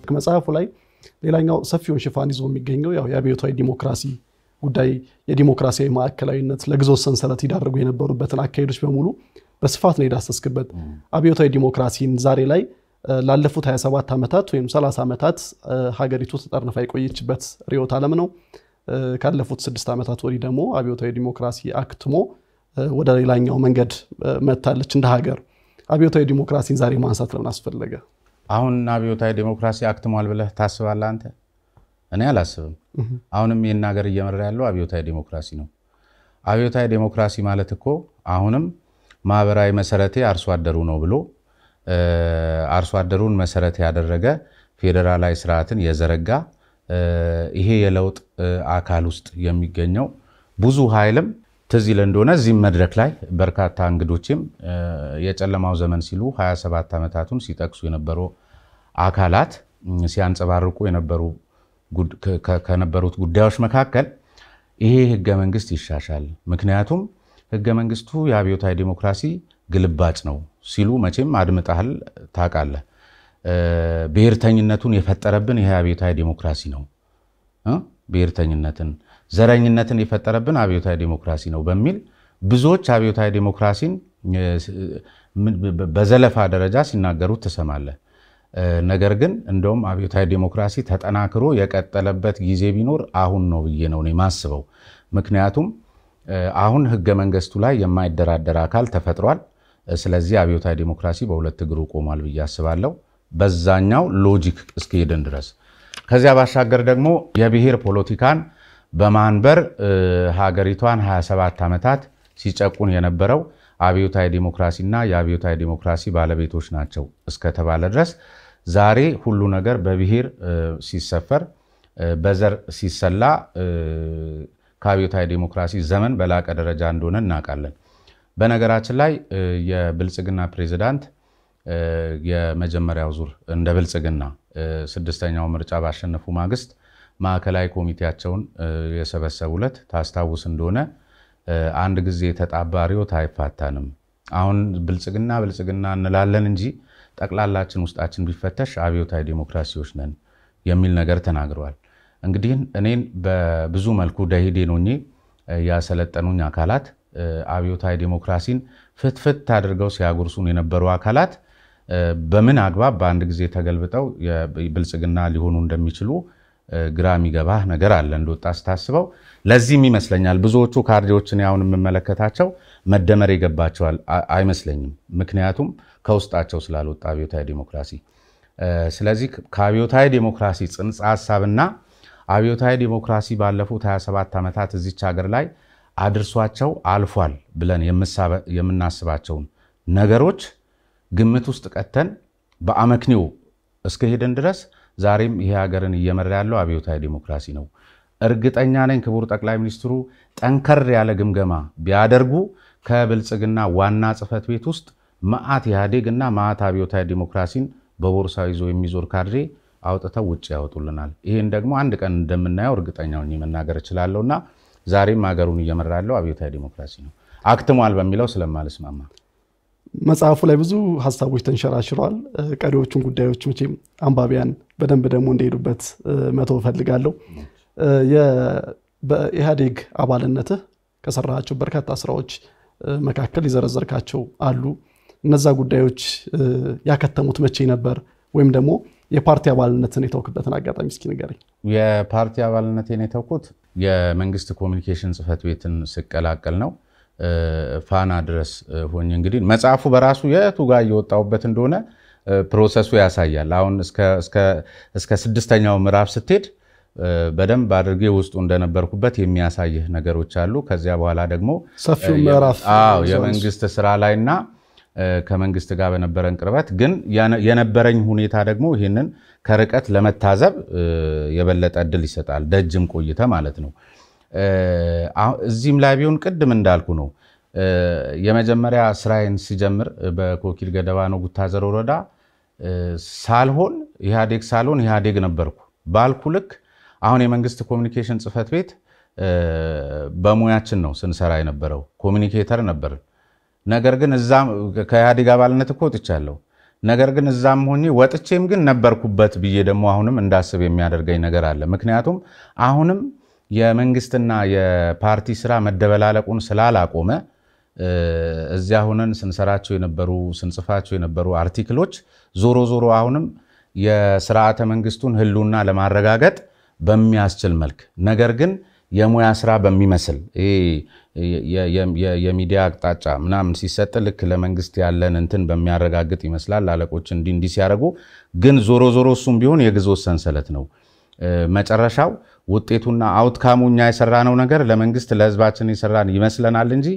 ከመጽሐፉ ላይ ሌላኛው ሰፊውን ሽፋን ይዞ የሚገኘው ያው የአብዮታዊ ዲሞክራሲ ጉዳይ የዲሞክራሲያዊ ማዕከላዊነት ለግዞት ሰንሰለት ይዳረጉ የነበሩበትን አካሄዶች በሙሉ በስፋት ነው የዳሰስክበት። አብዮታዊ ዲሞክራሲን ዛሬ ላይ ላለፉት 27 ዓመታት ወይም 30 ዓመታት ሀገሪቱ ተጠርንፋ የቆየችበት ርዕዮተ ዓለም ነው። ካለፉት 6 ዓመታት ወዲህ ደግሞ አብዮታዊ ዲሞክራሲ አክትሞ ወደ ሌላኛው መንገድ መጣለች እንደ ሀገር። አብዮታዊ ዲሞክራሲን ዛሬ ማንሳት ለምን አስፈለገ? አሁን አብዮታዊ ዲሞክራሲ አክትሟል ብለህ ታስባለህ አንተ? እኔ አላስብም። አሁንም የናገር እየመራ ያለው አብዮታዊ ዲሞክራሲ ነው። አብዮታዊ ዲሞክራሲ ማለት እኮ አሁንም ማህበራዊ መሰረቴ አርሶ አደሩ ነው ብሎ አርሶ አደሩን መሰረት ያደረገ ፌደራላዊ ስርዓትን የዘረጋ ይሄ የለውጥ አካል ውስጥ የሚገኘው ብዙ ኃይልም ትዝ ይል እንደሆነ እዚህ መድረክ ላይ በርካታ እንግዶችም የጨለማው ዘመን ሲሉ 27 ዓመታቱን ሲጠቅሱ የነበሩ አካላት ሲያንጸባርቁ የነበሩ ከነበሩት ጉዳዮች መካከል ይሄ ህገ መንግስት ይሻሻል፣ ምክንያቱም ህገ መንግስቱ የአብዮታዊ ዲሞክራሲ ግልባጭ ነው ሲሉ መቼም አድምጣል ታውቃለህ። ብሔርተኝነቱን የፈጠረብን ይሄ አብዮታዊ ዲሞክራሲ ነው። ብሔርተኝነትን ዘረኝነትን የፈጠረብን አብዮታዊ ዲሞክራሲ ነው በሚል ብዙዎች አብዮታዊ ዲሞክራሲን በዘለፋ ደረጃ ሲናገሩት ተሰማለ። ነገር ግን እንደውም አብዮታዊ ዲሞክራሲ ተጠናክሮ የቀጠለበት ጊዜ ቢኖር አሁን ነው ብዬ ነው ማስበው። ምክንያቱም አሁን ህገ መንግስቱ ላይ የማይደራደር አካል ተፈጥሯል። ስለዚህ አብዮታዊ ዲሞክራሲ በሁለት እግሩ ቆሟል ብዬ አስባለሁ፣ በዛኛው ሎጂክ እስከሄደን ድረስ። ከዚያ ባሻገር ደግሞ የብሔር ፖለቲካን በማንበር ሀገሪቷን 27 ዓመታት ሲጨቁን የነበረው አብዮታዊ ዲሞክራሲና የአብዮታዊ ዲሞክራሲ ባለቤቶች ናቸው እስከተባለ ድረስ ዛሬ ሁሉ ነገር በብሔር ሲሰፈር በዘር ሲሰላ ከአብዮታዊ ዲሞክራሲ ዘመን በላቀ ደረጃ እንደሆነ እናውቃለን። በነገራችን ላይ የብልጽግና ፕሬዝዳንት የመጀመሪያው ዙር እንደ ብልጽግና 6ኛው ምርጫ ባሸነፉ ማግስት ማዕከላዊ ኮሚቴያቸውን የሰበሰቡለት ታስታውስ እንደሆነ አንድ ጊዜ ተጣባሪው ታይፋታንም አሁን ብልጽግና እንላለን እንጂ ጠቅላላችን ውስጣችን ቢፈተሽ አብዮታዊ ዲሞክራሲዎች ነን የሚል ነገር ተናግረዋል። እንግዲህ እኔን በብዙ መልኩ ደሂዴ ነውኝ ያሰለጠኑኝ አካላት አብዮታዊ ዲሞክራሲን ፍትፍት አድርገው ሲያጉርሱን የነበሩ አካላት በምን አግባብ በአንድ ጊዜ ተገልብጠው የብልጽግና ሊሆኑ እንደሚችሉ ግራ የሚገባህ ነገር አለ እንደወጣ ስታስበው። ለዚህም ይመስለኛል ብዙዎቹ ካርዲዎችን ያውን የምመለከታቸው መደመር ይገባቸው አይመስለኝም፣ ምክንያቱም ከውስጣቸው ስላልወጣ አብዮታዊ ዲሞክራሲ። ስለዚህ ከአብዮታዊ ዲሞክራሲ ጽንሰ ሐሳብና አብዮታዊ ዲሞክራሲ ባለፉት 27 ዓመታት እዚች ሀገር ላይ አድርሷቸው አልፏል ብለን የምናስባቸው ነገሮች ግምት ውስጥ ቀተን በአመክኒው እስከሄደን ድረስ ዛሬም ይሄ ሀገርን እየመራ ያለው አብዮታዊ ዲሞክራሲ ነው። እርግጠኛ ነኝ ክቡር ጠቅላይ ሚኒስትሩ ጠንከር ያለ ግምገማ ቢያደርጉ ከብልጽግና ዋና ጽፈት ቤት ውስጥ ማአት ኢህአዴግና ማአት አብዮታዊ ዲሞክራሲን በቦርሳው ይዞ የሚዞር ካድሬ አውጥተው ውጭ ያወጡልናል። ይሄን ደግሞ አንድ ቀን እንደምናየው እርግጠኛ ነኝ መናገር እችላለሁና ዛሬም ሀገሩን እየመራ ያለው አብዮታዊ ዲሞክራሲ ነው። አክትሟል በሚለው ስለማልስማማ መጽሐፉ ላይ ብዙ ሐሳቦች ተንሸራሽረዋል። ቀሪዎቹን ጉዳዮች መቼም አንባቢያን በደንብ ደግሞ እንደሄዱበት መተው ፈልጋለሁ። በኢህአዴግ አባልነትህ ከሰራሃቸው በርካታ ስራዎች መካከል ይዘረዘርካቸው አሉ። እነዛ ጉዳዮች ያከተሙት መቼ ነበር? ወይም ደግሞ የፓርቲ አባልነትን የተውክበትን አጋጣሚ እስኪ ንገረኝ። የፓርቲ አባልነትን የተውኩት የመንግስት ኮሙኒኬሽን ጽፈት ቤትን ስቀላቀል ነው። ፋና ድረስ ሆኜ እንግዲህ መጽሐፉ በራሱ የቱ ጋር እየወጣውበት እንደሆነ ፕሮሰሱ ያሳያል። አሁን እስከ 6ኛው ምዕራፍ ስትሄድ በደንብ አድርጌ ውስጡ እንደነበርኩበት የሚያሳይህ ነገሮች አሉ። ከዚያ በኋላ ደግሞ ሰፊው ምዕራፍ የመንግስት ስራ ላይና ከመንግስት ጋር በነበረን ቅርበት ግን የነበረኝ ሁኔታ ደግሞ ይሄንን ከርቀት ለመታዘብ የበለጠ እድል ይሰጣል። ደጅም ቆይተ ማለት ነው። እዚህም ላይ ቢሆን ቅድም እንዳልኩ ነው የመጀመሪያ ስራዬን ሲጀምር በኮኪል ገደባ ነው ጉታዘር ወረዳ ሳልሆን ኢህአዴግ ነበርኩ ባልኩ ልክ አሁን የመንግስት ኮሙኒኬሽን ጽፈት ቤት በሙያችን ነው ስንሰራ የነበረው ኮሙኒኬተር ነበር። ነገር ግን እዛ ከኢህአዴግ አባልነት እኮ ወጥቻለሁ። ነገር ግን እዛም ሆኜ ወጥቼም ግን ነበርኩበት ብዬ ደግሞ አሁንም እንዳስብ የሚያደርገኝ ነገር አለ። ምክንያቱም አሁንም የመንግስትና የፓርቲ ስራ መደበላለቁን ስላላቆመ እዚያ ሆነን ስንሰራቸው የነበሩ ስንጽፋቸው የነበሩ አርቲክሎች ዞሮ አሁንም የሥርዓተ መንግስቱን ህልውና ለማረጋገጥ በሚያስችል መልክ ነገር ግን የሙያ ስራ በሚመስል የሚዲያ አቅጣጫ ምናምን ሲሰጥ ልክ ለመንግስት ያለን እንትን በሚያረጋግጥ ይመስላል አለቆች እንዲህ ሲያደርጉ ግን ዞሮ እሱም ቢሆን የግዞት ሰንሰለት ነው። መጨረሻው ውጤቱና አውትካሙኛ የሰራነው ነገር ለመንግስት ለህዝባችን የሰራን ይመስለናል እንጂ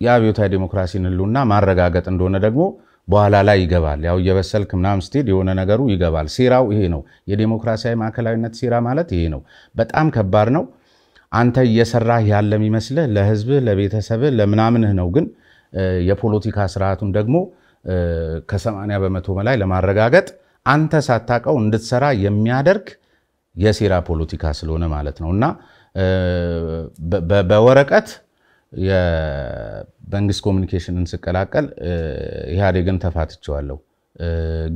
የአብዮታዊ ዲሞክራሲን ህልውና ማረጋገጥ እንደሆነ ደግሞ በኋላ ላይ ይገባል። ያው የበሰልክ ምናምን ስቴድ የሆነ ነገሩ ይገባል። ሴራው ይሄ ነው። የዲሞክራሲያዊ ማዕከላዊነት ሴራ ማለት ይሄ ነው። በጣም ከባድ ነው። አንተ እየሰራህ ያለ የሚመስልህ ለህዝብ ለቤተሰብ ለምናምንህ ነው። ግን የፖለቲካ ስርዓቱን ደግሞ ከ80% በላይ ለማረጋገጥ አንተ ሳታቀው እንድትሰራ የሚያደርግ የሴራ ፖለቲካ ስለሆነ ማለት ነውና በወረቀት የመንግስት ኮሙኒኬሽንን ስቀላቀል ኢህአዴግን ተፋትቸዋለሁ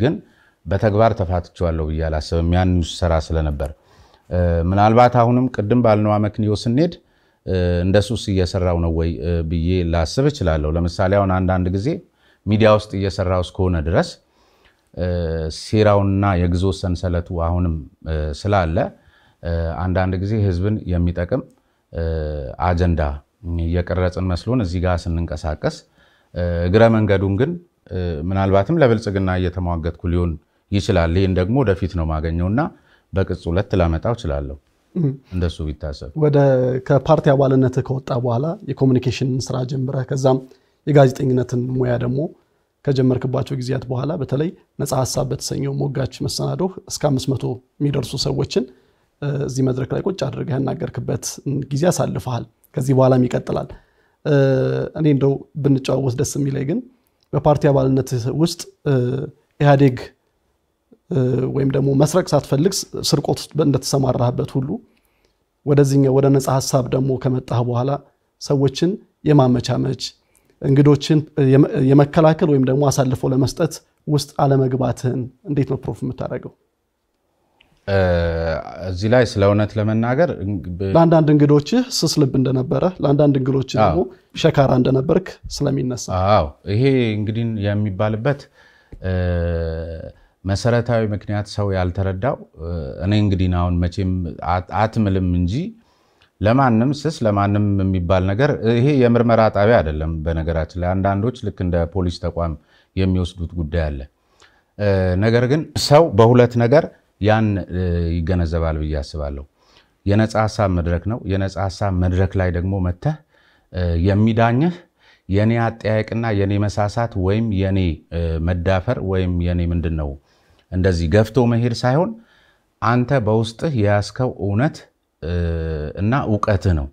ግን በተግባር ተፋትቸዋለሁ ብዬ አላስብም። ያን ሰራ ስለነበር ምናልባት አሁንም ቅድም ባልነው አመክንዮ ስንሄድ እንደሱስ እየሰራው ነው ወይ ብዬ ላስብ እችላለሁ። ለምሳሌ አሁን አንዳንድ ጊዜ ሚዲያ ውስጥ እየሰራው እስከሆነ ድረስ ሴራውና የግዞት ሰንሰለቱ አሁንም ስላለ አንዳንድ ጊዜ ህዝብን የሚጠቅም አጀንዳ እየቀረጽን መስሎን እዚህ ጋር ስንንቀሳቀስ እግረ መንገዱን ግን ምናልባትም ለብልጽግና እየተሟገትኩ ሊሆን ይችላል። ይሄን ደግሞ ወደፊት ነው ማገኘውና በቅጽ 2 ላመጣው እችላለሁ። እንደሱ ቢታሰብ ወደ ከፓርቲ አባልነት ከወጣ በኋላ የኮሙኒኬሽን ስራ ጀምረህ ከዛም የጋዜጠኝነትን ሙያ ደግሞ ከጀመርክባቸው ጊዜያት በኋላ በተለይ ነፃ ሐሳብ በተሰኘው ሞጋች መሰናዶ እስከ 500 የሚደርሱ ሰዎችን እዚህ መድረክ ላይ ቁጭ አድርገህ እናገርክበት ጊዜ አሳልፈሃል። ከዚህ በኋላም ይቀጥላል። እኔ እንደው ብንጫወት ደስ የሚለኝ ግን በፓርቲ አባልነት ውስጥ ኢህአዴግ ወይም ደግሞ መስረቅ ሳትፈልግ ስርቆት እንደተሰማራህበት ሁሉ ወደዚህኛው ወደ ነፃ ሐሳብ ደግሞ ከመጣህ በኋላ ሰዎችን የማመቻመች እንግዶችን የመከላከል ወይም ደግሞ አሳልፎ ለመስጠት ውስጥ አለመግባትህን እንዴት ነው ፕሩፍ የምታደርገው? እዚህ ላይ ስለ እውነት ለመናገር ለአንዳንድ እንግዶችህ ስስ ልብ እንደነበረ ለአንዳንድ እንግዶችህ ደግሞ ሸካራ እንደነበርክ ስለሚነሳ አዎ ይሄ እንግዲህ የሚባልበት መሰረታዊ ምክንያት ሰው ያልተረዳው እኔ እንግዲህ አሁን መቼም አትምልም እንጂ ለማንም ስስ ለማንም የሚባል ነገር ይሄ የምርመራ ጣቢያ አይደለም። በነገራችን ላይ አንዳንዶች ልክ እንደ ፖሊስ ተቋም የሚወስዱት ጉዳይ አለ። ነገር ግን ሰው በሁለት ነገር ያን ይገነዘባል ብዬ አስባለሁ። የነፃ ሐሳብ መድረክ ነው። የነፃ ሐሳብ መድረክ ላይ ደግሞ መተህ የሚዳኝህ የኔ አጠያየቅና የኔ መሳሳት ወይም የኔ መዳፈር ወይም የኔ ምንድነው እንደዚህ ገፍቶ መሄድ ሳይሆን አንተ በውስጥህ ያስከው እውነት እና ዕውቀትህ ነው።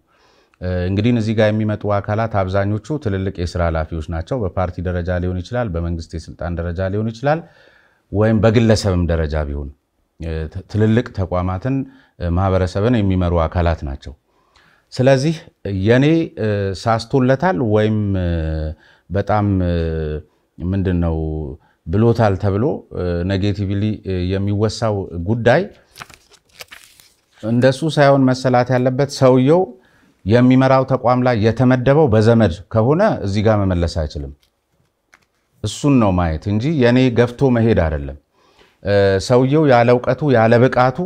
እንግዲህ እዚህ ጋር የሚመጡ አካላት አብዛኞቹ ትልልቅ የሥራ ኃላፊዎች ናቸው። በፓርቲ ደረጃ ሊሆን ይችላል፣ በመንግስት የስልጣን ደረጃ ሊሆን ይችላል፣ ወይም በግለሰብም ደረጃ ቢሆን ትልልቅ ተቋማትን ማህበረሰብን የሚመሩ አካላት ናቸው። ስለዚህ የኔ ሳስቶለታል ወይም በጣም ምንድነው ብሎታል ተብሎ ኔጌቲቭሊ የሚወሳው ጉዳይ እንደሱ ሳይሆን መሰላት ያለበት ሰውየው የሚመራው ተቋም ላይ የተመደበው በዘመድ ከሆነ እዚህ ጋር መመለስ አይችልም። እሱን ነው ማየት እንጂ የኔ ገፍቶ መሄድ አይደለም። ሰውየው ያለ ዕውቀቱ ያለ ብቃቱ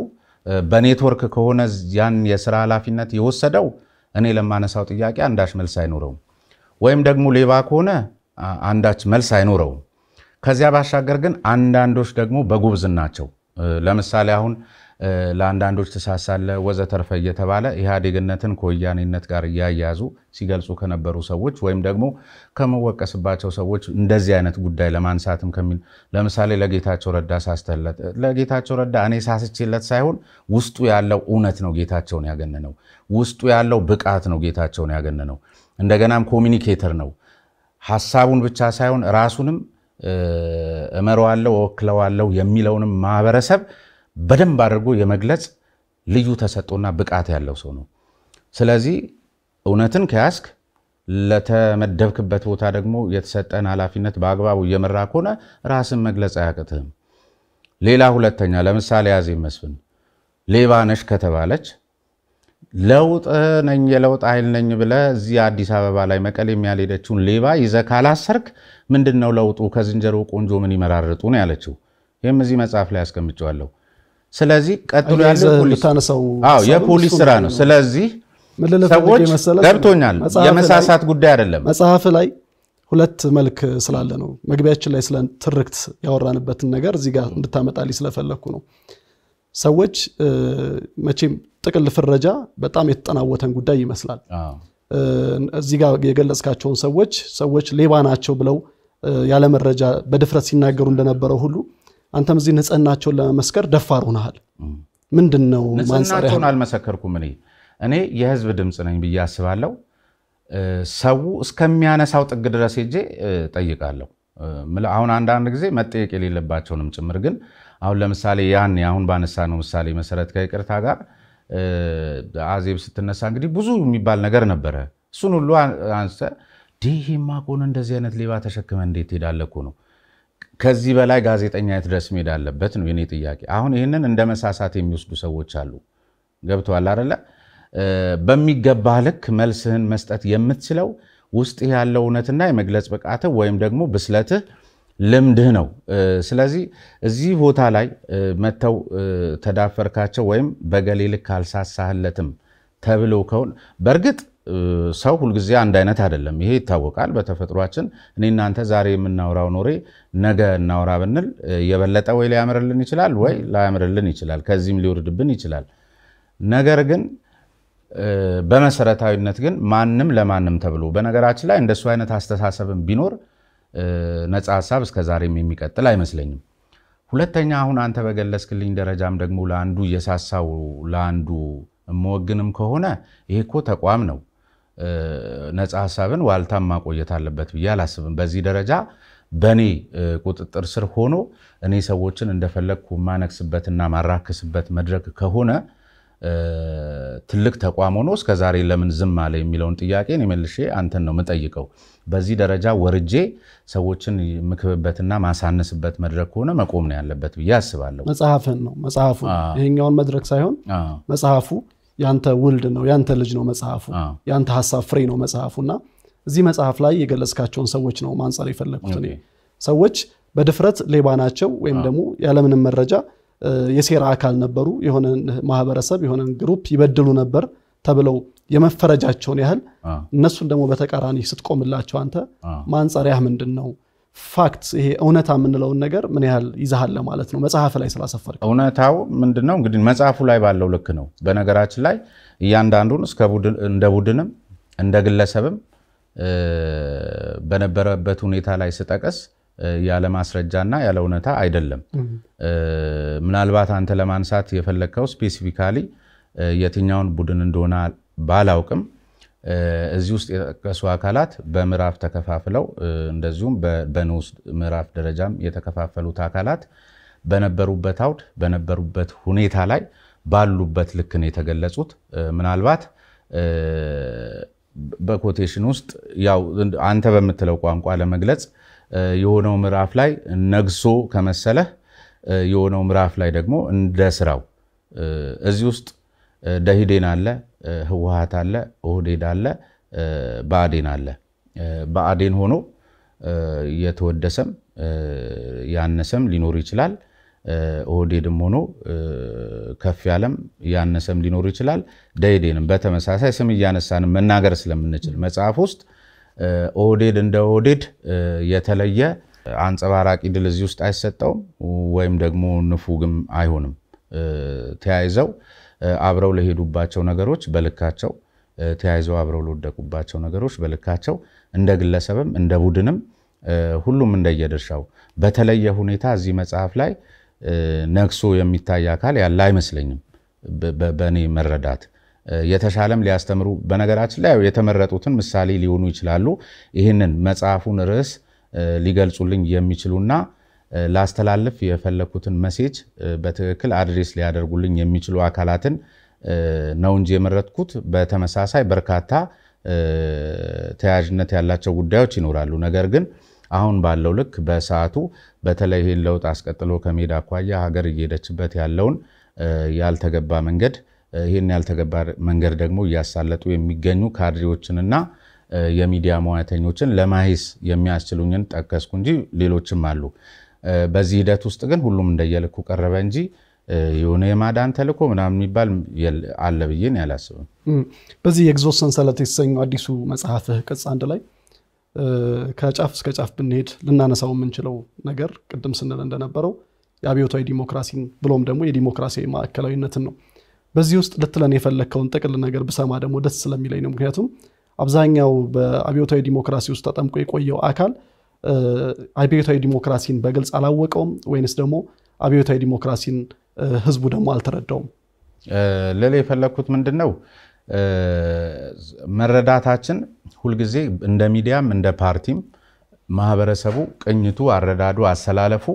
በኔትወርክ ከሆነ ያን የሥራ ኃላፊነት የወሰደው እኔ ለማነሳው ጥያቄ አንዳች መልስ አይኖረውም። ወይም ደግሞ ሌባ ከሆነ አንዳች መልስ አይኖረውም። ከዚያ ባሻገር ግን አንዳንዶች ደግሞ በጉብዝናቸው ለምሳሌ አሁን ለአንዳንዶች ተሳሳለ ወዘተርፈ እየተባለ ኢህአዴግነትን ከወያኔነት ጋር ያያዙ ሲገልጹ ከነበሩ ሰዎች ወይም ደግሞ ከመወቀስባቸው ሰዎች እንደዚህ አይነት ጉዳይ ለማንሳትም ከሚል ለምሳሌ ለጌታቸው ረዳ ሳስተለት ለጌታቸው ረዳ እኔ ሳስችለት ሳይሆን ውስጡ ያለው እውነት ነው ጌታቸውን ያገነነው። ውስጡ ያለው ብቃት ነው ጌታቸውን ያገነነው። እንደገናም ኮሙኒኬተር ነው። ሐሳቡን ብቻ ሳይሆን ራሱንም እመረዋለሁ ወክለዋለሁ የሚለውንም ማህበረሰብ በደንብ አድርጎ የመግለጽ ልዩ ተሰጥቶና ብቃት ያለው ሰው ነው። ስለዚህ እውነትን ከያስክ ለተመደብክበት ቦታ ደግሞ የተሰጠን ኃላፊነት በአግባቡ እየመራ ከሆነ ራስን መግለጽ አያቅትህም። ሌላ ሁለተኛ ለምሳሌ አዜብ መስፍን ሌባ ነሽ ከተባለች ለውጥ ነኝ የለውጥ ኃይል ነኝ ብለህ እዚህ አዲስ አበባ ላይ መቀሌ የሚያልሄደችውን ሌባ ይዘህ ካላሰርክ ምንድነው ለውጡ? ከዝንጀሮ ቆንጆ ምን ይመራርጡ ነው ያለችው። ይህም እዚህ መጽሐፍ ላይ አስቀምጬዋለሁ። ስለዚህ ቀጥሎ ያለው የፖሊስ ስራ ነው። ስለዚህ ሰዎች ገብቶኛል፣ የመሳሳት ጉዳይ አይደለም። መጽሐፍ ላይ ሁለት መልክ ስላለ ነው። መግቢያችን ላይ ስለ ትርክት ያወራንበትን ነገር እዚህ ጋር እንድታመጣልኝ ስለፈለኩ ነው። ሰዎች መቼም ጥቅል ፍረጃ በጣም የተጠናወተን ጉዳይ ይመስላል። እዚህ ጋር የገለጽካቸውን ሰዎች ሌባ ናቸው ብለው ያለ መረጃ በድፍረት ሲናገሩ እንደነበረው ሁሉ አንተም እዚህ ንጽህናቸውን ለመመስከር ደፋር ሆነሃል። ምንድነው ማንሳሪያ? ንጽህናቸውን አልመሰከርኩም። እኔ የህዝብ ድምጽ ነኝ ብዬ አስባለሁ። ሰው እስከሚያነሳው ጥግ ድረስ ሄጄ ጠይቃለሁ። አሁን አንዳንድ ጊዜ መጠየቅ የሌለባቸውንም ጭምር ግን አሁን ለምሳሌ አሁን ባነሳ ነው ምሳሌ መሰረት ከይቅርታ ጋር አዜብ ስትነሳ እንግዲህ ብዙ የሚባል ነገር ነበረ። እሱን ሁሉ አንስተ ዲህማ ቆን እንደዚህ አይነት ሌባ ተሸክመ እንዴት ሄዳለኩ ነው። ከዚህ በላይ ጋዜጠኛ ድረስ መሄድ አለበት ነው የኔ ጥያቄ። አሁን ይሄንን እንደ መሳሳት የሚወስዱ ሰዎች አሉ። ገብቷል አይደለ? በሚገባ ልክ መልስህን መስጠት የምትችለው ውስጥ ያለው እውነትና የመግለጽ ብቃትህ ወይም ደግሞ ብስለትህ ልምድህ ነው። ስለዚህ እዚህ ቦታ ላይ መተው ተዳፈርካቸው ወይም በገሌ ልክ አልሳሳህለትም ተብሎ ከሆነ በእርግጥ ሰው ሁልጊዜ አንድ አይነት አይደለም። ይሄ ይታወቃል በተፈጥሯችን። እኔ እናንተ ዛሬ የምናወራው ኖሬ ነገ እናወራ ብንል የበለጠ ወይ ሊያምርልን ይችላል ወይ ላያምርልን ይችላል፣ ከዚህም ሊወርድብን ይችላል። ነገር ግን በመሰረታዊነት ግን ማንም ለማንም ተብሎ በነገራችን ላይ እንደሱ አይነት አስተሳሰብም ቢኖር ነፃ ሐሳብ እስከዛሬም የሚቀጥል አይመስለኝም። ሁለተኛ አሁን አንተ በገለጽክልኝ ደረጃም ደግሞ ለአንዱ እየሳሳው ለአንዱ ሞግንም ከሆነ ይሄ እኮ ተቋም ነው። ነፃ ሐሳብን ዋልታም ማቆየት አለበት ብዬ አላስብም። በዚህ ደረጃ በኔ ቁጥጥር ስር ሆኖ እኔ ሰዎችን እንደፈለግኩ ማነክስበትና ማራክስበት መድረክ ከሆነ ትልቅ ተቋም ሆኖ እስከዛሬ ለምን ዝም አለ የሚለውን ጥያቄ እኔ መልሼ አንተን ነው የምጠይቀው። በዚህ ደረጃ ወርጄ ሰዎችን ምክብበትና ማሳነስበት መድረክ ሆነ መቆም ነው ያለበት ብዬ አስባለሁ። መጽሐፍን ነው መጽሐፉ ይሄኛውን መድረክ ሳይሆን መጽሐፉ ያንተ ውልድ ነው፣ ያንተ ልጅ ነው መጽሐፉ፣ ያንተ ሐሳብ ፍሬ ነው መጽሐፉና እዚህ መጽሐፍ ላይ የገለጽካቸውን ሰዎች ነው ማንጸር የፈለኩት እኔ። ሰዎች በድፍረት ሌባ ናቸው ወይም ደግሞ ያለምንም መረጃ የሴራ አካል ነበሩ፣ የሆነ ማህበረሰብ የሆነ ግሩፕ ይበድሉ ነበር ተብለው የመፈረጃቸውን ያህል እነሱን ደግሞ በተቃራኒ ስትቆምላቸው አንተ ማንጸሪያህ ምንድነው? ፋክት ይሄ እውነታ የምንለውን ነገር ምን ያህል ይዛሃል ማለት ነው መጽሐፍ ላይ ስላሰፈርክ? እውነታው ምንድነው እንግዲህ መጽሐፉ ላይ ባለው ልክ ነው። በነገራችን ላይ እያንዳንዱን እንደ ቡድንም እንደ ግለሰብም በነበረበት ሁኔታ ላይ ስጠቀስ ያለ ማስረጃና ያለ እውነታ አይደለም። ምናልባት አንተ ለማንሳት የፈለከው ስፔሲፊካሊ የትኛውን ቡድን እንደሆነ ባላውቅም እዚህ ውስጥ የተጠቀሱ አካላት በምዕራፍ ተከፋፍለው እንደዚሁም በንዑስ ምዕራፍ ደረጃም የተከፋፈሉት አካላት በነበሩበት አውድ በነበሩበት ሁኔታ ላይ ባሉበት ልክ ነው የተገለጹት። ምናልባት በኮቴሽን ውስጥ ያው አንተ በምትለው ቋንቋ ለመግለጽ የሆነው ምዕራፍ ላይ ነግሶ ከመሰለህ የሆነው ምዕራፍ ላይ ደግሞ እንደ ስራው እዚህ ውስጥ ደኢህዴን አለ፣ ህወሓት አለ፣ ኦህዴድ አለ፣ ብአዴን አለ። ብአዴን ሆኖ የተወደሰም ያነሰም ሊኖር ይችላል። ኦህዴድም ሆኖ ከፍ ያለም ያነሰም ሊኖር ይችላል። ደኢህዴንም በተመሳሳይ ስም እያነሳን መናገር ስለምንችል መጽሐፍ ውስጥ ኦህዴድ እንደ ኦህዴድ የተለየ አንጸባራቂ ድል እዚህ ውስጥ አይሰጠውም ወይም ደግሞ ንፉግም አይሆንም። ተያይዘው አብረው ለሄዱባቸው ነገሮች በልካቸው ተያይዘው አብረው ለወደቁባቸው ነገሮች በልካቸው እንደ ግለሰብም እንደ ቡድንም ሁሉም እንደየድርሻው በተለየ ሁኔታ እዚህ መጽሐፍ ላይ ነግሶ የሚታይ አካል ያለ አይመስለኝም በኔ መረዳት። የተሻለም ሊያስተምሩ በነገራችን ላይ የተመረጡትን ምሳሌ ሊሆኑ ይችላሉ። ይህንን መጽሐፉን ርዕስ ሊገልጹልኝ የሚችሉና ላስተላልፍ የፈለኩትን ሜሴጅ በትክክል አድሬስ ሊያደርጉልኝ የሚችሉ አካላትን ነው እንጂ የመረጥኩት። በተመሳሳይ በርካታ ተያያዥነት ያላቸው ጉዳዮች ይኖራሉ። ነገር ግን አሁን ባለው ልክ በሰዓቱ በተለይ ይሄን ለውጥ አስቀጥሎ ከሜዳ አኳያ ሀገር እየሄደችበት ያለውን ያልተገባ መንገድ ይሄን ያልተገባ መንገድ ደግሞ እያሳለጡ የሚገኙ ካድሬዎችንና የሚዲያ ሙያተኞችን ለማይስ የሚያስችሉኝን ጠቀስኩ እንጂ ሌሎችም አሉ። በዚህ ሂደት ውስጥ ግን ሁሉም እንደየልኩ ቀረበ እንጂ የሆነ የማዳን ተልኮ ምናምን የሚባል አለ ብዬ ነው ያላስብም። በዚህ የግዞት ሰንሰለት የተሰኘው አዲሱ መጽሐፍህ ቅጽ 1 ላይ ከጫፍ እስከ ጫፍ ብንሄድ ልናነሳው የምንችለው ነገር ቅድም ስንል እንደነበረው የአብዮታዊ ዲሞክራሲን ብሎም ደግሞ የዲሞክራሲያዊ ማዕከላዊነትን ነው። በዚህ ውስጥ ልትለን የፈለከውን ጥቅል ነገር ብሰማ ደግሞ ደስ ስለሚለኝ ነው። ምክንያቱም አብዛኛው በአብዮታዊ ዲሞክራሲ ውስጥ ተጠምቆ የቆየው አካል አብዮታዊ ዲሞክራሲን በግልጽ አላወቀውም ወይንስ ደግሞ አብዮታዊ ዲሞክራሲን ህዝቡ ደግሞ አልተረዳውም? ለሌ የፈለኩት ምንድነው መረዳታችን ሁልጊዜ እንደ ሚዲያም እንደ ፓርቲም ማህበረሰቡ ቅኝቱ፣ አረዳዱ፣ አሰላለፉ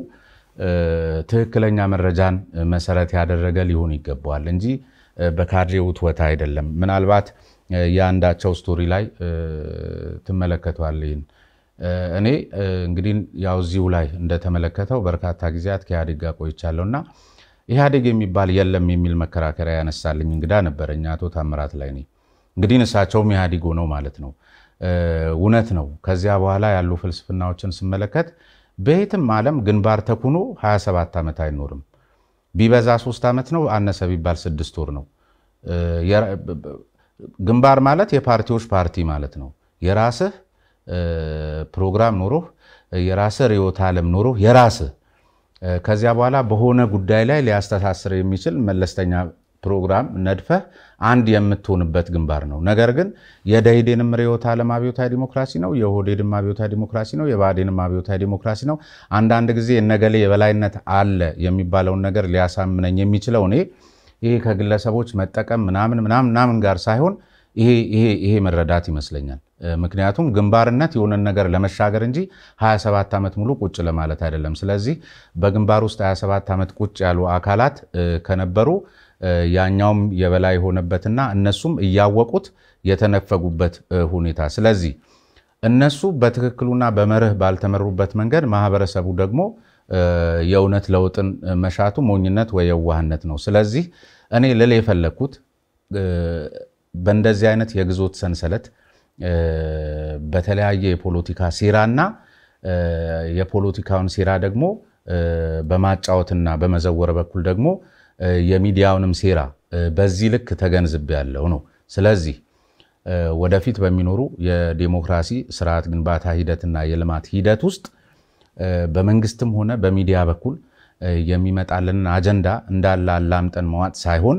ትክክለኛ መረጃን መሰረት ያደረገ ሊሆን ይገባዋል እንጂ በካድሬው ትወታ አይደለም። ምናልባት ያንዳቸው ስቶሪ ላይ ተመለከቷልኝ። እኔ እንግዲህ ያው እዚሁ ላይ እንደተመለከተው በርካታ ጊዜያት ከኢህአዴግ ጋር ቆይቻለሁና ኢህአዴግ የሚባል የለም የሚል መከራከሪያ ያነሳልኝ እንግዳ ነበረኝ አቶ ታምራት ላይ ነኝ። እንግዲህ እሳቸውም ኢህአዴግ ሆነው ማለት ነው። እውነት ነው። ከዚያ በኋላ ያሉ ፍልስፍናዎችን ስመለከት በየትም ዓለም ግንባር ተኩኖ 27 ዓመት አይኖርም። ቢበዛ 3 ዓመት ነው፣ አነሰ ቢባል 6 ወር ነው። ግንባር ማለት የፓርቲዎች ፓርቲ ማለት ነው። የራስህ ፕሮግራም ኖሮህ የራስህ ርዕዮተ ዓለም ኖሮህ የራስህ ከዚያ በኋላ በሆነ ጉዳይ ላይ ሊያስተሳስር የሚችል መለስተኛ ፕሮግራም ነድፈህ አንድ የምትሆንበት ግንባር ነው። ነገር ግን የደኢህዴንም ርዕዮተ ዓለም አብዮታዊ ዲሞክራሲ ነው፣ የኦህዴድም አብዮታዊ ዲሞክራሲ ነው፣ የብአዴንም አብዮታዊ ዲሞክራሲ ነው። አንዳንድ ጊዜ እነገሌ የበላይነት አለ የሚባለውን ነገር ሊያሳምነኝ የሚችለው እኔ ይሄ ከግለሰቦች መጠቀም ምናምን ጋር ሳይሆን ይሄ መረዳት ይመስለኛል። ምክንያቱም ግንባርነት የሆነ ነገር ለመሻገር እንጂ 27 ዓመት ሙሉ ቁጭ ለማለት አይደለም። ስለዚህ በግንባር ውስጥ 27 ዓመት ቁጭ ያሉ አካላት ከነበሩ ያኛውም የበላይ ሆነበትና እነሱም እያወቁት የተነፈጉበት ሁኔታ። ስለዚህ እነሱ በትክክሉና በመርህ ባልተመሩበት መንገድ ማህበረሰቡ ደግሞ የእውነት ለውጥን መሻቱ ሞኝነት ወይ የዋህነት ነው። ስለዚህ እኔ ልል የፈለኩት በእንደዚህ አይነት የግዞት ሰንሰለት በተለያየ የፖለቲካ ሴራና የፖለቲካውን ሴራ ደግሞ በማጫወትና በመዘወር በኩል ደግሞ የሚዲያውንም ሴራ በዚህ ልክ ተገንዝብ ያለው ነው። ስለዚህ ወደፊት በሚኖሩ የዲሞክራሲ ስርዓት ግንባታ ሂደትና የልማት ሂደት ውስጥ በመንግስትም ሆነ በሚዲያ በኩል የሚመጣልን አጀንዳ እንዳለ አላምጠን መዋጥ ሳይሆን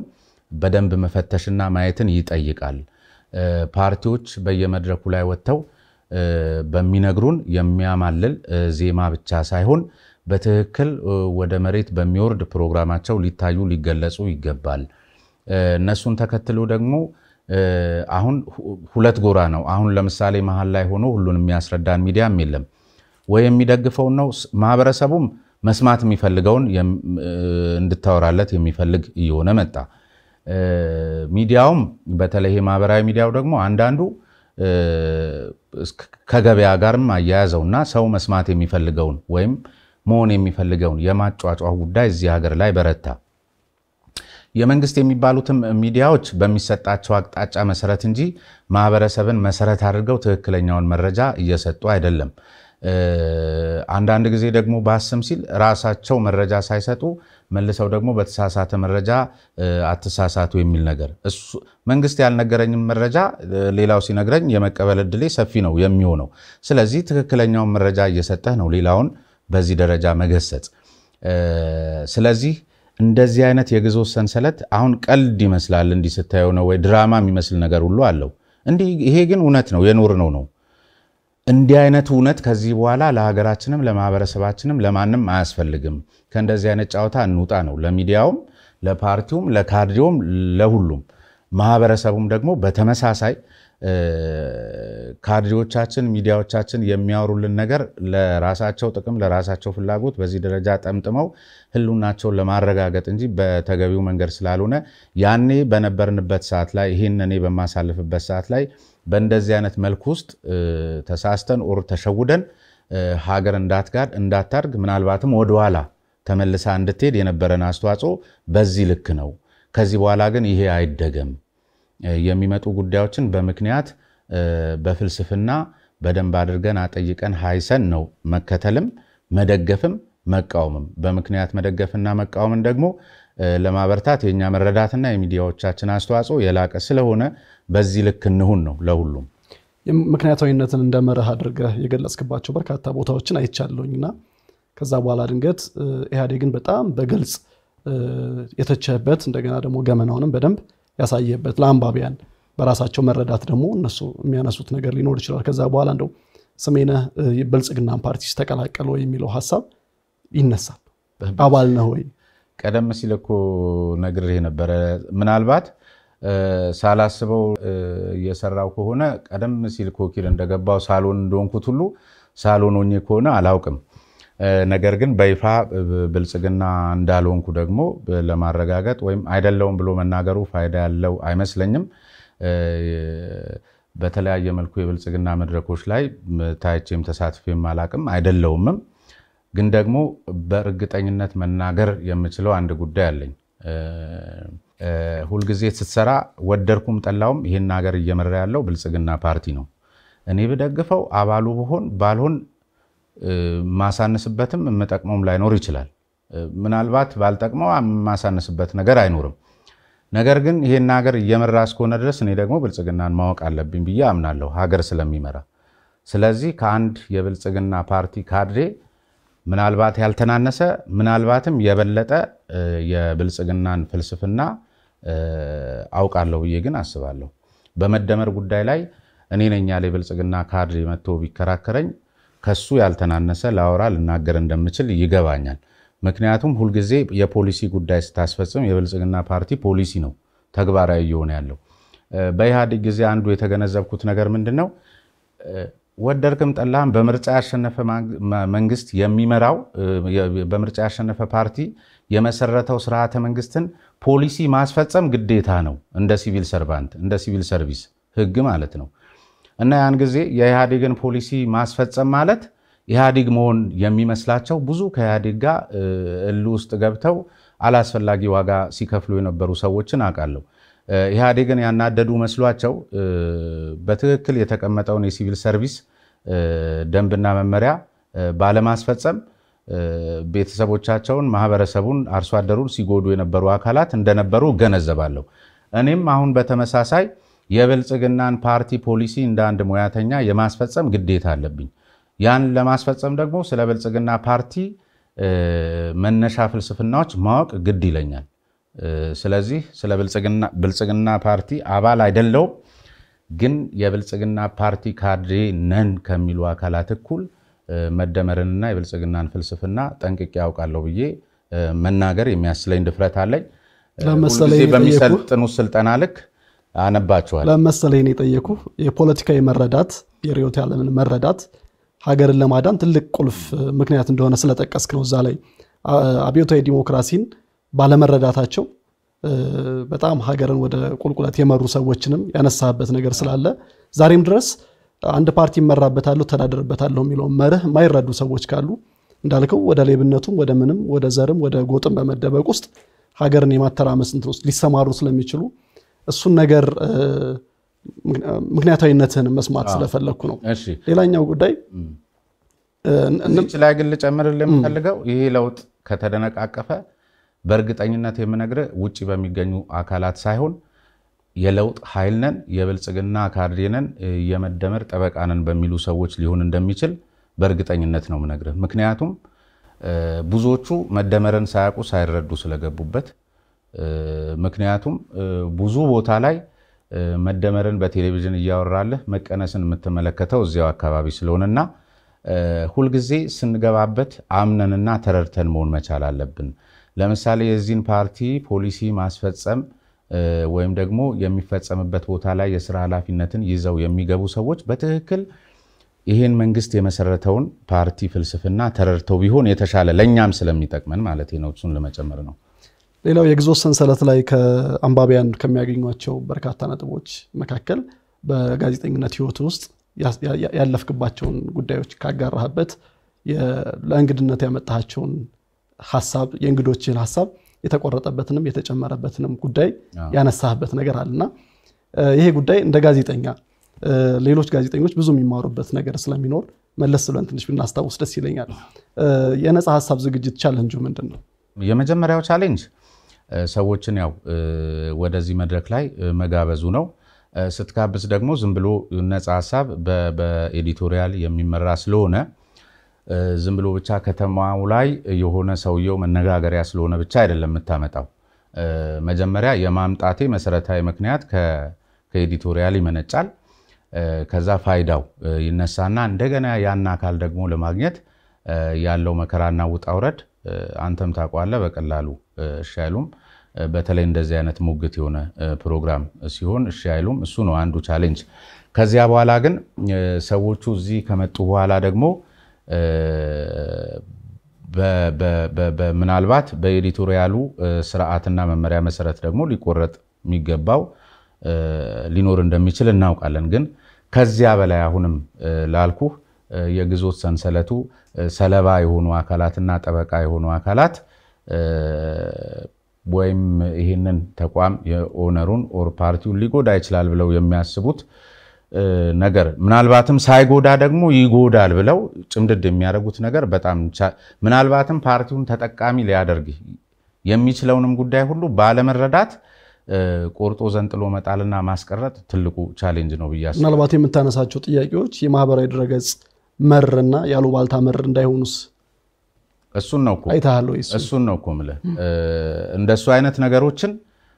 በደንብ መፈተሽና ማየትን ይጠይቃል። ፓርቲዎች በየመድረኩ ላይ ወጥተው በሚነግሩን የሚያማልል ዜማ ብቻ ሳይሆን በትክክል ወደ መሬት በሚወርድ ፕሮግራማቸው ሊታዩ ሊገለጹ ይገባል። እነሱን ተከትሎ ደግሞ አሁን ሁለት ጎራ ነው። አሁን ለምሳሌ መሃል ላይ ሆኖ ሁሉን የሚያስረዳን ሚዲያም የለም ወይ የሚደግፈው ነው። ማህበረሰቡም መስማት የሚፈልገውን እንድታወራለት የሚፈልግ እየሆነ መጣ። ሚዲያውም በተለይ ማህበራዊ ሚዲያው ደግሞ አንዳንዱ ከገበያ ጋርም አያያዘውና ሰው መስማት የሚፈልገውን ወይም መሆን የሚፈልገውን የማጫጫው ጉዳይ እዚህ ሀገር ላይ በረታ። የመንግስት የሚባሉትም ሚዲያዎች በሚሰጣቸው አቅጣጫ መሰረት እንጂ ማህበረሰብን መሰረት አድርገው ትክክለኛውን መረጃ እየሰጡ አይደለም። አንዳንድ ጊዜ ደግሞ ባስም ሲል ራሳቸው መረጃ ሳይሰጡ መልሰው ደግሞ በተሳሳተ መረጃ አትሳሳቱ የሚል ነገር እሱ መንግስት ያልነገረኝም መረጃ ሌላው ሲነግረኝ የመቀበል እድሌ ሰፊ ነው የሚሆነው። ስለዚህ ትክክለኛውን መረጃ እየሰጠህ ነው ሌላውን በዚህ ደረጃ መገሰጽ። ስለዚህ እንደዚህ አይነት የግዞት ሰንሰለት አሁን ቀልድ ይመስላል እንዲህ ስታየው ነው ወይ ድራማ የሚመስል ነገር ሁሉ አለው። እንዲህ ይሄ ግን እውነት ነው የኖርነው ነው። እንዲህ አይነት እውነት ከዚህ በኋላ ለሀገራችንም ለማህበረሰባችንም ለማንም አያስፈልግም። ከእንደዚህ አይነት ጫወታ እንውጣ ነው ለሚዲያውም ለፓርቲውም ለካድሬውም ለሁሉም። ማህበረሰቡም ደግሞ በተመሳሳይ ካድሬዎቻችን ሚዲያዎቻችን የሚያወሩልን ነገር ለራሳቸው ጥቅም ለራሳቸው ፍላጎት በዚህ ደረጃ ጠምጥመው ህልውናቸውን ለማረጋገጥ እንጂ በተገቢው መንገድ ስላልሆነ ያኔ በነበርንበት ሰዓት ላይ ይሄን እኔ በማሳልፍበት ሰዓት ላይ በእንደዚህ አይነት መልኩ ውስጥ ተሳስተን ኦር ተሸውደን ሀገር እንዳታድግ ምናልባትም ወደ ኋላ ተመልሳ እንድትሄድ የነበረን አስተዋጽኦ በዚህ ልክ ነው። ከዚህ በኋላ ግን ይሄ አይደገም። የሚመጡ ጉዳዮችን በምክንያት በፍልስፍና በደንብ አድርገን አጠይቀን ሃይሰን ነው መከተልም መደገፍም መቃወምም። በምክንያት መደገፍና መቃወምን ደግሞ ለማበርታት የኛ መረዳትና የሚዲያዎቻችን አስተዋጽኦ የላቀ ስለሆነ በዚህ ልክ እንሁን ነው ለሁሉም። ምክንያታዊነትን እንደመረህ አድርገህ የገለጽክባቸው በርካታ ቦታዎችን አይቻለሁኝና ከዛ በኋላ ድንገት ኢህአዴግን በጣም በግልጽ የተቸበት እንደገና ደግሞ ገመናውንም በደንብ ያሳየበት ለአንባቢያን በራሳቸው መረዳት ደግሞ እነሱ የሚያነሱት ነገር ሊኖር ይችላል። ከዛ በኋላ እንደው ስሜነህ ብልጽግና ፓርቲ ተቀላቀለ ወይ የሚለው ሐሳብ ይነሳል። አባል ነው ወይ? ቀደም ሲል እኮ ነግሬህ ነበር። ምናልባት ሳላስበው የሰራው ከሆነ ቀደም ሲል ኮኪል እንደገባው ሳሎን እንደሆንኩት ሁሉ ሳሎን ሆኜ ከሆነ አላውቅም። ነገር ግን በይፋ ብልጽግና እንዳልሆንኩ ደግሞ ለማረጋገጥ ወይም አይደለውም ብሎ መናገሩ ፋይዳ ያለው አይመስለኝም። በተለያየ መልኩ የብልጽግና መድረኮች ላይ ታይቼም ተሳትፌም አላቅም አይደለውምም። ግን ደግሞ በእርግጠኝነት መናገር የምችለው አንድ ጉዳይ አለኝ። ሁል ጊዜ ስትሰራ ወደርኩም ጠላውም ይሄን ሀገር እየመራ ያለው ብልጽግና ፓርቲ ነው። እኔ ብደግፈው አባሉ ባልሆን ማሳነስበትም መጠቅሞም ላይኖር ይችላል። ምናልባት ባልጠቅመው ማሳነስበት ነገር አይኖርም። ነገር ግን ይሄን ሀገር እየመራ እስከሆነ ድረስ እኔ ደግሞ ብልጽግናን ማወቅ አለብኝ ብዬ አምናለሁ ሀገር ስለሚመራ። ስለዚህ ከአንድ የብልጽግና ፓርቲ ካድሬ ምናልባት ያልተናነሰ ምናልባትም የበለጠ የብልጽግናን ፍልስፍና አውቃለሁ ብዬ ግን አስባለሁ። በመደመር ጉዳይ ላይ እኔ ነኝ ያለ የብልጽግና ካድሬ መጥቶ ቢከራከረኝ ከሱ ያልተናነሰ ላወራ ልናገር እንደምችል ይገባኛል። ምክንያቱም ሁሉ ጊዜ የፖሊሲ ጉዳይ ስታስፈጽም የብልጽግና ፓርቲ ፖሊሲ ነው ተግባራዊ እየሆነ ያለው። በኢህአዴግ ጊዜ አንዱ የተገነዘብኩት ነገር ምንድነው? ወደርክም ጠላህም በምርጫ ያሸነፈ መንግስት የሚመራው በምርጫ ያሸነፈ ፓርቲ የመሰረተው ስርዓተ መንግስትን ፖሊሲ ማስፈጸም ግዴታ ነው፣ እንደ ሲቪል ሰርቫንት እንደ ሲቪል ሰርቪስ ህግ ማለት ነው። እና ያን ጊዜ የኢህአዴግን ፖሊሲ ማስፈጸም ማለት ኢህአዴግ መሆን የሚመስላቸው ብዙ ከኢህአዴግ ጋር ውስጥ ገብተው አላስፈላጊ ዋጋ ሲከፍሉ የነበሩ ሰዎችን አውቃለሁ። ኢህአዴግን ያናደዱ መስሏቸው በትክክል የተቀመጠውን የሲቪል ሰርቪስ ደንብና መመሪያ ባለማስፈጸም ቤተሰቦቻቸውን፣ ማህበረሰቡን፣ አርሶ አደሩን ሲጎዱ የነበሩ አካላት እንደነበሩ ገነዘባለሁ። እኔም አሁን በተመሳሳይ የብልጽግናን ፓርቲ ፖሊሲ እንደ አንድ ሙያተኛ የማስፈጸም ግዴታ አለብኝ። ያን ለማስፈጸም ደግሞ ስለ ብልጽግና ፓርቲ መነሻ ፍልስፍናዎች ማወቅ ግድ ይለኛል። ስለዚህ ስለ ብልጽግና ፓርቲ አባል አይደለሁም፣ ግን የብልጽግና ፓርቲ ካድሬ ነን ከሚሉ አካላት እኩል መደመርንና የብልጽግናን ፍልስፍና ጠንቅቄ ያውቃለሁ ብዬ መናገር የሚያስችለኝ ድፍረት አለኝ። ለምሳሌ በሚሰልጥኑ ስልጠና ልክ አነባቸዋል። ለምሳሌ ነው የጠየቁ የፖለቲካዊ መረዳት የሪዮት ያለምን መረዳት ሀገርን ለማዳን ትልቅ ቁልፍ ምክንያት እንደሆነ ስለጠቀስክ ነው። እዛ ላይ አብዮታዊ ዲሞክራሲን ባለመረዳታቸው በጣም ሀገርን ወደ ቁልቁለት የመሩ ሰዎችንም ያነሳበት ነገር ስላለ ዛሬም ድረስ አንድ ፓርቲ መራበታለሁ ተዳደርበታለሁ የሚለው መርህ ማይረዱ ሰዎች ካሉ እንዳልከው ወደ ሌብነቱም ወደ ምንም ወደ ዘርም ወደ ጎጥም በመደበቅ ውስጥ ሀገርን የማተራመስ እንትን ውስጥ ሊሰማሩ ስለሚችሉ እሱን ነገር ምክንያታዊነትን መስማት ስለፈለኩ ነው። ሌላኛው ጉዳይ እዚህ ላይ ግን ልጨምርልህ የምፈልገው ይሄ ለውጥ ከተደነቃቀፈ በእርግጠኝነት የምነግርህ ውጪ በሚገኙ አካላት ሳይሆን የለውጥ ኃይል ነን፣ የብልጽግና ካድሬ ነን፣ የመደመር ጠበቃ ነን በሚሉ ሰዎች ሊሆን እንደሚችል በእርግጠኝነት ነው የምነግርህ። ምክንያቱም ብዙዎቹ መደመርን ሳያውቁ ሳይረዱ ስለገቡበት፣ ምክንያቱም ብዙ ቦታ ላይ መደመርን በቴሌቪዥን እያወራለህ መቀነስን የምትመለከተው እዚያው አካባቢ ስለሆነና ሁልጊዜ ስንገባበት አምነንና ተረድተን መሆን መቻል አለብን። ለምሳሌ የዚህን ፓርቲ ፖሊሲ ማስፈጸም ወይም ደግሞ የሚፈጸምበት ቦታ ላይ የሥራ ኃላፊነትን ይዘው የሚገቡ ሰዎች በትክክል ይሄን መንግስት የመሰረተውን ፓርቲ ፍልስፍና ተረድተው ቢሆን የተሻለ ለኛም ስለሚጠቅመን ማለት ነው። እሱን ለመጨመር ነው። ሌላው የግዞት ሰንሰለት ላይ ከአንባቢያን ከሚያገኟቸው በርካታ ነጥቦች መካከል በጋዜጠኝነት ህይወት ውስጥ ያለፍክባቸውን ጉዳዮች ካጋራህበት ለእንግድነት ያመጣሃቸውን ሐሳብ የእንግዶችን ሐሳብ የተቆረጠበትንም የተጨመረበትንም ጉዳይ ያነሳህበት ነገር አለና ይሄ ጉዳይ እንደ ጋዜጠኛ ሌሎች ጋዜጠኞች ብዙ የሚማሩበት ነገር ስለሚኖር መለስ ብለን ትንሽ ብናስታውስ ደስ ይለኛል። የነጻ ሐሳብ ዝግጅት ቻሌንጁ ምንድነው? የመጀመሪያው ቻሌንጅ ሰዎችን ያው ወደዚህ መድረክ ላይ መጋበዙ ነው። ስትጋብዝ ደግሞ ዝም ብሎ ነጻ ሐሳብ በኤዲቶሪያል የሚመራ ስለሆነ ዝም ብሎ ብቻ ከተማው ላይ የሆነ ሰውየው መነጋገሪያ ስለሆነ ብቻ አይደለም የምታመጣው። መጀመሪያ የማምጣቴ መሰረታዊ ምክንያት ከኤዲቶሪያል ይመነጫል። ከዛ ፋይዳው ይነሳና እንደገና ያን አካል ደግሞ ለማግኘት ያለው መከራና ውጣውረድ አንተም ታውቃለህ በቀላሉ እሺ አይሉም። በተለይ እንደዚህ አይነት ሙግት የሆነ ፕሮግራም ሲሆን እሺ አይሉም። እሱ ነው አንዱ ቻሌንጅ። ከዚያ በኋላ ግን ሰዎቹ እዚህ ከመጡ በኋላ ደግሞ ምናልባት በኤዲቶሪያሉ ስርዓትና መመሪያ መሰረት ደግሞ ሊቆረጥ የሚገባው ሊኖር እንደሚችል እናውቃለን። ግን ከዚያ በላይ አሁንም ላልኩ የግዞት ሰንሰለቱ ሰለባ የሆኑ አካላትና ጠበቃ የሆኑ አካላት ወይም ይሄንን ተቋም የኦነሩን ኦር ፓርቲውን ሊጎዳ ይችላል ብለው የሚያስቡት ነገር ምናልባትም ሳይጎዳ ደግሞ ይጎዳል ብለው ጭምድድ የሚያደርጉት ነገር በጣም ምናልባትም ፓርቲውን ተጠቃሚ ሊያደርግ የሚችለውንም ጉዳይ ሁሉ ባለመረዳት ቆርጦ ዘንጥሎ መጣልና ማስቀረት ትልቁ ቻሌንጅ ነው ብያስ። ምናልባት የምታነሳቸው ጥያቄዎች የማህበራዊ ድረገጽ መርና ያሉባልታ መር እንዳይሆኑስ እሱን ነው እኮ አይታለው እሱን ነው እኮ ማለት እንደሱ አይነት ነገሮችን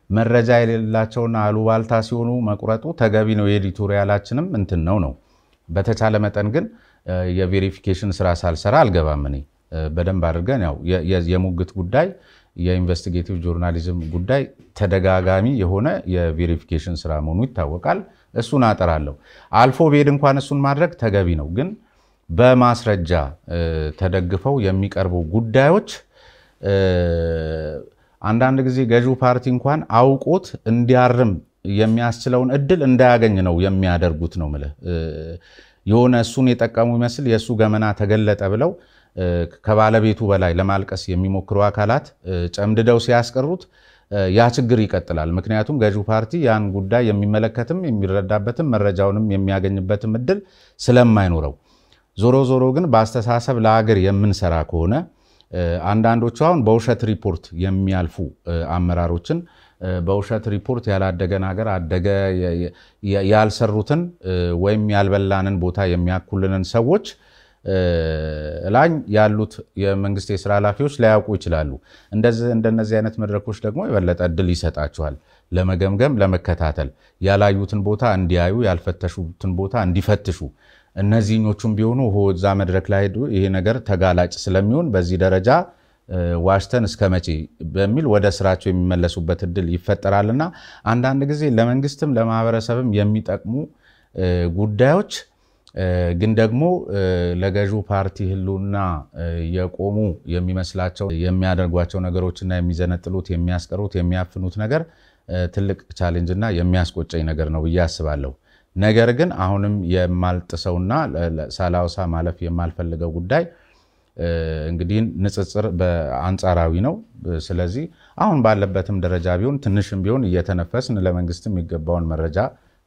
መረጃ የሌላቸውና አሉባልታ ሲሆኑ መቁረጡ ተገቢ ነው። የኤዲቶሪያላችንም እንትን ነው። በተቻለ መጠን ግን የቬሪፊኬሽን ስራ ሳልሰራ አልገባም። እኔ በደንብ አድርገን ያው የሙግት ጉዳይ የኢንቨስቲጌቲቭ ጆርናሊዝም ጉዳይ ተደጋጋሚ የሆነ የቬሪፊኬሽን ስራ መሆኑ ይታወቃል። እሱን አጠራለሁ። አልፎ ቤድ እንኳን እሱን ማድረግ ተገቢ ነው። ግን በማስረጃ ተደግፈው የሚቀርቡ ጉዳዮች አንዳንድ ጊዜ ገዢው ፓርቲ እንኳን አውቆት እንዲያርም የሚያስችለውን እድል እንዳያገኝ ነው የሚያደርጉት ነው ማለት የሆነ እሱን የጠቀሙ ይመስል የሱ ገመና ተገለጠ ብለው ከባለቤቱ በላይ ለማልቀስ የሚሞክሩ አካላት ጨምድደው ሲያስቀሩት ያ ችግር ይቀጥላል። ምክንያቱም ገዢው ፓርቲ ያን ጉዳይ የሚመለከትም የሚረዳበትም መረጃውንም የሚያገኝበትም እድል ስለማይኖረው ዞሮ ግን በአስተሳሰብ ለሀገር የምንሰራ ከሆነ አንዳንዶቹ አሁን በውሸት ሪፖርት የሚያልፉ አመራሮችን በውሸት ሪፖርት ያላደገን ሀገር አደገ ያልሰሩትን ወይም ያልበላንን ቦታ የሚያኩልንን ሰዎች ላይ ያሉት የመንግስት የሥራ ኃላፊዎች ላያውቁ ይችላሉ። እንደነዚህ አይነት መድረኮች ደግሞ የበለጠ እድል ይሰጣቸዋል ለመገምገም ለመከታተል ያላዩትን ቦታ እንዲያዩ ያልፈተሹትን ቦታ እንዲፈትሹ። እነዚህኞቹም ቢሆኑ ሆዛ መድረክ ላይ ሄዱ ይሄ ነገር ተጋላጭ ስለሚሆን በዚህ ደረጃ ዋሽተን እስከመቼ በሚል ወደ ስራቸው የሚመለሱበት እድል ይፈጠራልና አንዳንድ ጊዜ ለመንግስትም ለማህበረሰብም የሚጠቅሙ ጉዳዮች ግን ደግሞ ለገዢው ፓርቲ ህልውና የቆሙ የሚመስላቸው የሚያደርጓቸው ነገሮችና የሚዘነጥሉት የሚያስቀሩት የሚያፍኑት ነገር ትልቅ ቻሌንጅና የሚያስቆጨኝ ነገር ነው ብዬ አስባለሁ። ነገር ግን አሁንም የማልጥሰውና ሳላውሳ ማለፍ የማልፈልገው ጉዳይ እንግዲህ ንጽጽር በአንጻራዊ ነው። ስለዚህ አሁን ባለበትም ደረጃ ቢሆን ትንሽም ቢሆን እየተነፈስን ለመንግስትም የሚገባውን መረጃ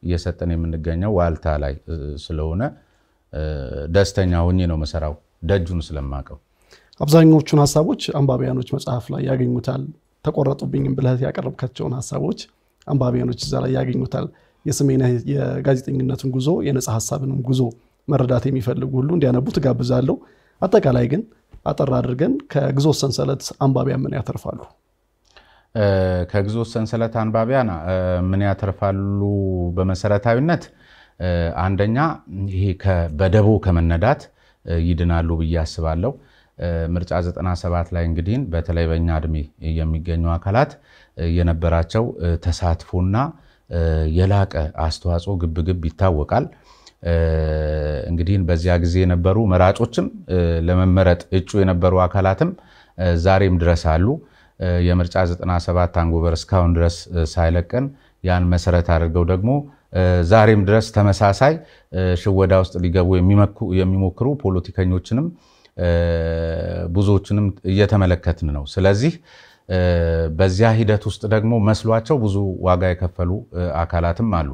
እየሰጠን የምንገኘው ዋልታ ላይ ስለሆነ ደስተኛ ሆኜ ነው መሰራው ደጁን ስለማቀው። አብዛኞቹን ሐሳቦች አንባቢያኖች መጽሐፍ ላይ ያገኙታል። ተቆረጡብኝም ብለህ ያቀረብካቸውን ሐሳቦች አንባቢያኖች እዛ ላይ ያገኙታል። የስሜነህ የጋዜጠኝነቱን ጉዞ የነጻ ሐሳብንም ጉዞ መረዳት የሚፈልጉ ሁሉ እንዲያነቡት ጋብዛለሁ። አጠቃላይ ግን አጠር አድርገን ከግዞት ሰንሰለት አንባቢያን ምን ያተርፋሉ? ከግዞት ሰንሰለት አንባቢያን ምን ያተርፋሉ? በመሰረታዊነት አንደኛ ይሄ በደቦ ከመነዳት ይድናሉ ብዬ አስባለሁ። ምርጫ 97 ላይ እንግዲህ በተለይ በእኛ እድሜ የሚገኙ አካላት የነበራቸው ተሳትፎና የላቀ አስተዋጽኦ ግብግብ ይታወቃል። እንግዲህ በዚያ ጊዜ የነበሩ መራጮችም ለመመረጥ እጩ የነበሩ አካላትም ዛሬም ድረስ አሉ። የምርጫ 97 አንጎበር እስካሁን ድረስ ሳይለቀን ያን መሰረት አድርገው ደግሞ ዛሬም ድረስ ተመሳሳይ ሽወዳ ውስጥ ሊገቡ የሚሞክሩ ፖለቲከኞችንም ብዙዎችንም እየተመለከትን ነው። ስለዚህ በዚያ ሂደት ውስጥ ደግሞ መስሏቸው ብዙ ዋጋ የከፈሉ አካላትም አሉ።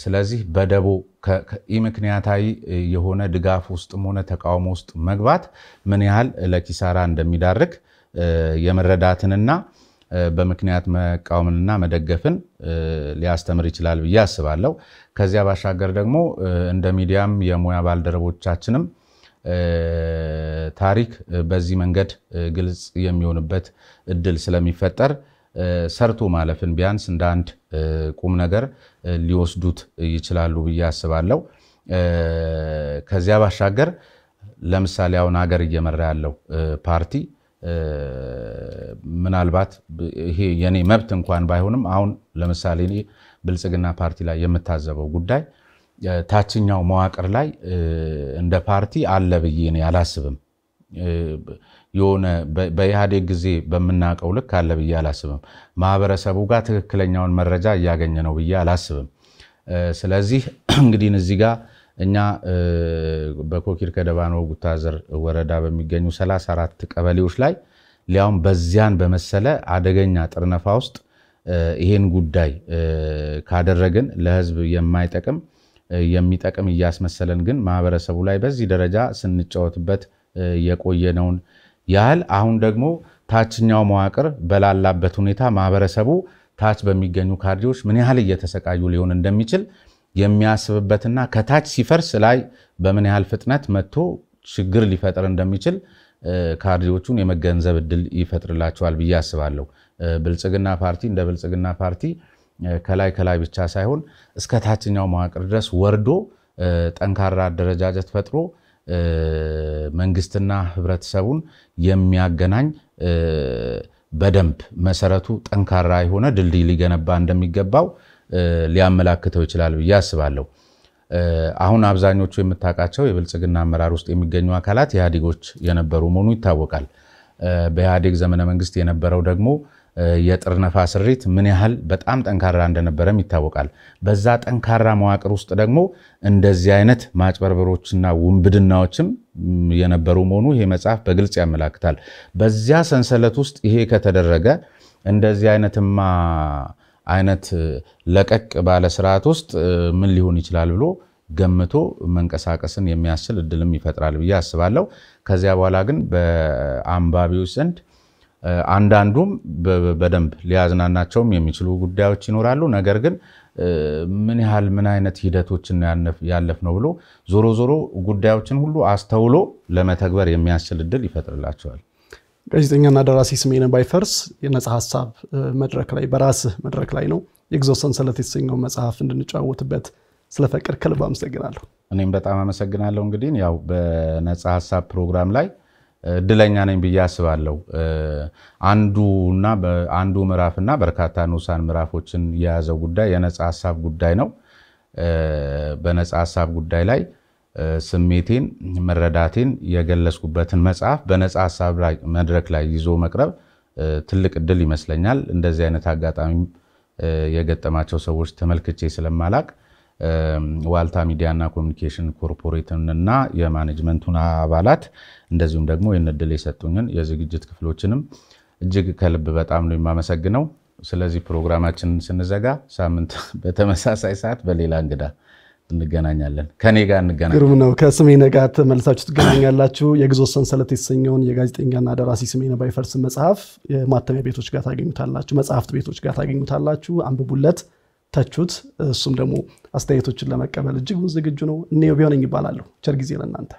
ስለዚህ በደቦ ምክንያታዊ የሆነ ድጋፍ ውስጥም ሆነ ተቃውሞ ውስጥ መግባት ምን ያህል ለኪሳራ እንደሚዳርግ የመረዳትንና በምክንያት መቃወምንና መደገፍን ሊያስተምር ይችላል ብዬ አስባለሁ። ከዚያ ባሻገር ደግሞ እንደ ሚዲያም የሙያ ባልደረቦቻችንም ታሪክ በዚህ መንገድ ግልጽ የሚሆንበት እድል ስለሚፈጠር ሰርቶ ማለፍን ቢያንስ እንደ አንድ ቁም ነገር ሊወስዱት ይችላሉ ብዬ አስባለሁ። ከዚያ ባሻገር ለምሳሌ አሁን ሀገር እየመራ ያለው ፓርቲ ምናልባት ይሄ የኔ መብት እንኳን ባይሆንም አሁን ለምሳሌ እኔ ብልጽግና ፓርቲ ላይ የምታዘበው ጉዳይ ታችኛው መዋቅር ላይ እንደ ፓርቲ አለ ብዬ እኔ አላስብም። የሆነ በኢህአዴግ ጊዜ በመናቀው ልክ አለ ብዬ አላስብም። ማህበረሰቡ ጋር ትክክለኛውን መረጃ እያገኘ ነው ብዬ አላስብም። ስለዚህ እንግዲህ እዚህ ጋር እኛ በኮኪር ከደባኖ ጉታዘር ወረዳ በሚገኙ 34 ቀበሌዎች ላይ ሊያውም በዚያን በመሰለ አደገኛ ጥርነፋ ውስጥ ይሄን ጉዳይ ካደረግን ለህዝብ የማይጠቅም የሚጠቅም እያስመሰለን ግን ማህበረሰቡ ላይ በዚህ ደረጃ ስንጫወትበት የቆየነውን ያህል አሁን ደግሞ ታችኛው መዋቅር በላላበት ሁኔታ ማህበረሰቡ ታች በሚገኙ ካድሬዎች ምን ያህል እየተሰቃዩ ሊሆን እንደሚችል የሚያስብበትና ከታች ሲፈርስ ላይ በምን ያህል ፍጥነት መጥቶ ችግር ሊፈጥር እንደሚችል ካድሬዎቹን የመገንዘብ እድል ይፈጥርላቸዋል ብዬ አስባለሁ። ብልጽግና ፓርቲ እንደ ብልጽግና ፓርቲ ከላይ ብቻ ሳይሆን እስከ ታችኛው መዋቅር ድረስ ወርዶ ጠንካራ አደረጃጀት ፈጥሮ መንግስትና ህብረተሰቡን የሚያገናኝ በደንብ መሰረቱ ጠንካራ የሆነ ድልድይ ሊገነባ እንደሚገባው ሊያመላክተው ይችላል ብዬ አስባለሁ። አሁን አብዛኞቹ የምታውቃቸው የብልጽግና አመራር ውስጥ የሚገኙ አካላት ኢህአዴጎች የነበሩ መሆኑ ይታወቃል። በኢህአዴግ ዘመነ መንግስት የነበረው ደግሞ የጥርነፋ ስሪት ምን ያህል በጣም ጠንካራ እንደነበረም ይታወቃል። በዛ ጠንካራ መዋቅር ውስጥ ደግሞ እንደዚህ አይነት ማጭበርበሮችና ውንብድናዎችም የነበሩ መሆኑ ይሄ መጽሐፍ በግልጽ ያመላክታል። በዚያ ሰንሰለት ውስጥ ይሄ ከተደረገ እንደዚህ አይነት ለቀቅ ባለ ስርዓት ውስጥ ምን ሊሆን ይችላል ብሎ ገምቶ መንቀሳቀስን የሚያስችል እድልም ይፈጥራል ብዬ አስባለሁ። ከዚያ በኋላ ግን በአንባቢዎች ዘንድ አንዳንዱም በደንብ ሊያዝናናቸውም የሚችሉ ጉዳዮች ይኖራሉ። ነገር ግን ምን አይነት ሂደቶችን ያለፍ ነው ብሎ ዞሮ ጉዳዮችን ሁሉ አስተውሎ ለመተግበር የሚያስችል እድል ይፈጥርላቸዋል። ጋዜጠኛና ደራሲ ስሜነ ባይፈርስ የነጻ ሐሳብ መድረክ ላይ በራስህ መድረክ ላይ ነው የግዞት ሰንሰለት የተሰኘው መጽሐፍ እንድንጫወትበት ስለፈቀድ ከልብ አመሰግናለሁ። እኔም በጣም አመሰግናለሁ። እንግዲህ ያው በነጻ ሐሳብ ፕሮግራም ላይ እድለኛ ነኝ ብዬ አስባለሁ። አንዱ ምዕራፍና በርካታ ንዑሳን ምዕራፎችን የያዘው ጉዳይ የነጻ ሐሳብ ጉዳይ ነው። በነጻ ሐሳብ ጉዳይ ላይ ስሜቴን መረዳቴን የገለጽኩበትን መጽሐፍ በነጻ ሐሳብ ላይ መድረክ ላይ ይዞ መቅረብ ትልቅ እድል ይመስለኛል። እንደዚህ አይነት አጋጣሚ የገጠማቸው ሰዎች ተመልክቼ ስለማላቅ ዋልታ ሚዲያና ኮሙኒኬሽን ኮርፖሬትና የማኔጅመንቱን አባላት እንደዚሁም ደግሞ የነደለ የሰጡኝን የዝግጅት ክፍሎችንም እጅግ ከልብ በጣም ነው የማመሰግነው። ስለዚህ ፕሮግራማችንን ስንዘጋ ሳምንት በተመሳሳይ ሰዓት በሌላ እንግዳ እንገናኛለን። ከኔ ጋር እንገናኛለን። ግሩም ነው። ከስሜነ ጋር ተመልሳችሁ ትገናኛላችሁ። የግዞት ሰንሰለት የተሰኘውን የጋዜጠኛና ደራሲ ስሜነ ባይፈርስ መጽሐፍ የማተሚያ ቤቶች ጋር ታገኙታላችሁ፣ መጽሐፍት ቤቶች ጋር ታገኙታላችሁ። አንብቡለት፣ ተቹት። እሱም ደግሞ አስተያየቶችን ለመቀበል እጅግ ዝግጁ ነው። እኔው ቢሆነኝ ይባላል። ቸር ጊዜ ለእናንተ።